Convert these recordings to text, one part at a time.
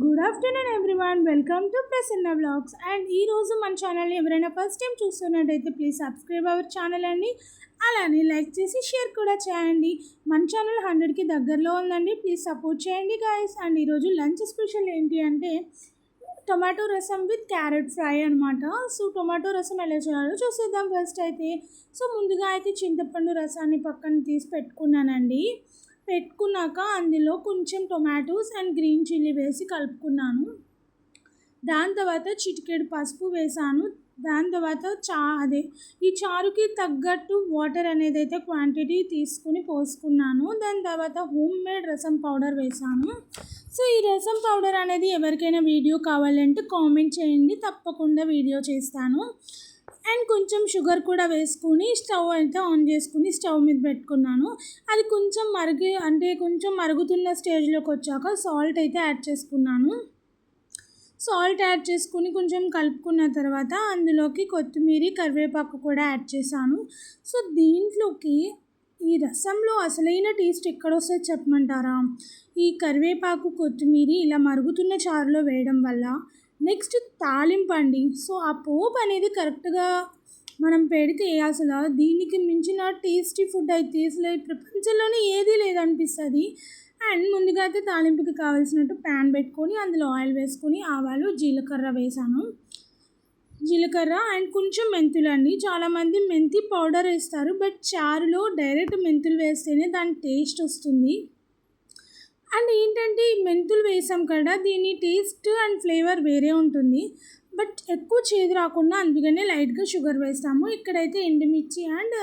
Good afternoon everyone, welcome to Prasanna blogs. And ఈరోజు మన ఛానల్ని ఎవరైనా ఫస్ట్ టైం చూస్తున్నట్టయితే ప్లీజ్ సబ్స్క్రైబ్ అవర్ ఛానల్ అండి. అలానే లైక్ చేసి షేర్ కూడా చేయండి. మన ఛానల్ 100కి దగ్గరలో ఉందండి, ప్లీజ్ సపోర్ట్ చేయండి గాయస్. అండ్ ఈరోజు లంచ్ స్పెషల్ ఏంటి అంటే టొమాటో రసం విత్ క్యారెట్ ఫ్రై అనమాట. సో టొమాటో రసం ఎలా చేయాలో చూసేద్దాం ఫస్ట్ అయితే. సో ముందుగా అయితే చింతపండు రసాన్ని పక్కన తీసి పెట్టుకున్నాక అందులో కొంచెం టొమాటోస్ అండ్ గ్రీన్ చిల్లీ వేసి కలుపుకున్నాను. దాని తర్వాత చిటికెడు పసుపు వేసాను. దాని తర్వాత ఈ చారుకి తగ్గట్టు వాటర్ అనేది అయితే క్వాంటిటీ తీసుకుని పోసుకున్నాను. దాని తర్వాత హోమ్ మేడ్ రసం పౌడర్ వేసాను. సో ఈ రసం పౌడర్ అనేది ఎవరికైనా వీడియో కావాలంటే కామెంట్ చేయండి, తప్పకుండా వీడియో చేస్తాను. అండ్ కొంచెం షుగర్ కూడా వేసుకుని స్టవ్ అయితే ఆన్ చేసుకుని స్టవ్ మీద పెట్టుకున్నాను. అది కొంచెం మరుగుతున్న స్టేజ్లోకి వచ్చాక సాల్ట్ అయితే యాడ్ చేసుకున్నాను. సాల్ట్ యాడ్ చేసుకుని కొంచెం కలుపుకున్న తర్వాత అందులోకి కొత్తిమీర, కరివేపాకు కూడా యాడ్ చేశాను. సో దీంట్లోకి ఈ రసంలో అసలైన టేస్ట్ ఎక్కడొస్తుందో చెప్పమంటారా? ఈ కరివేపాకు, కొత్తిమీర ఇలా మరుగుతున్న చారులో వేయడం వల్ల. నెక్స్ట్ తాలింపు అండి. సో ఆ పోపు అనేది కరెక్ట్గా మనం పెడితే అసలు దీనికి మించిన టేస్టీ ఫుడ్ అయితే అసలు ప్రపంచంలోనే ఏదీ లేదనిపిస్తుంది. అండ్ ముందుగా అయితే తాలింపుకి కావాల్సినట్టు ప్యాన్ పెట్టుకొని అందులో ఆయిల్ వేసుకొని ఆవాలు, జీలకర్ర వేసాను. జీలకర్ర అండ్ కొంచెం మెంతులు అండి. చాలామంది మెంతి పౌడర్ వేస్తారు, బట్ చారులో డైరెక్ట్ మెంతులు వేస్తేనే దాని టేస్ట్ వస్తుంది. అండ్ ఏంటంటే ఈ మెంతులు వేసాం కదా, దీని టేస్ట్ అండ్ ఫ్లేవర్ వేరే ఉంటుంది, బట్ ఎక్కువ చేదు రాకుండా అందుకనే లైట్గా షుగర్ వేస్తాము. ఇక్కడైతే ఎండుమిర్చి అండ్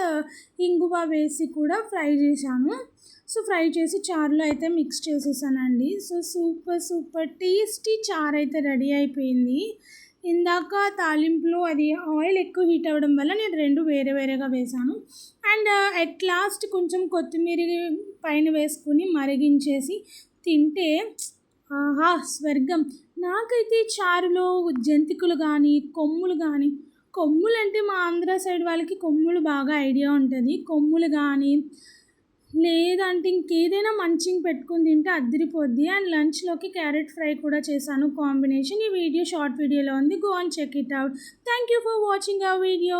ఇంగువ వేసి కూడా ఫ్రై చేశాను. సో ఫ్రై చేసి చారులో అయితే మిక్స్ చేసేసానండి. సో సూపర్ టేస్టీ చారు అయితే రెడీ అయిపోయింది. ఇందాక తాలింపులో అది ఆయిల్ ఎక్కువ హీట్ అవ్వడం వల్ల నేను రెండు వేరేగా వేసాను. అండ్ అట్ లాస్ట్ కొంచెం కొత్తిమీర పైన వేసుకుని మరిగించేసి తింటే ఆహా స్వర్గం. నాకైతే చారులో జంతికలు కానీ కొమ్ములు అంటే మా ఆంధ్ర సైడ్ వాళ్ళకి కొమ్ములు బాగా ఐడియా ఉంటుంది. కొమ్ములు కానీ లేదంటే ఇంకేదైనా మంచిగా పెట్టుకుని తింటే అదిరిపోద్ది. అండ్ లంచ్లోకి క్యారెట్ ఫ్రై కూడా చేశాను కాంబినేషన్. ఈ వీడియో షార్ట్ వీడియోలో ఉంది, go and check it out. Thank you for watching our video.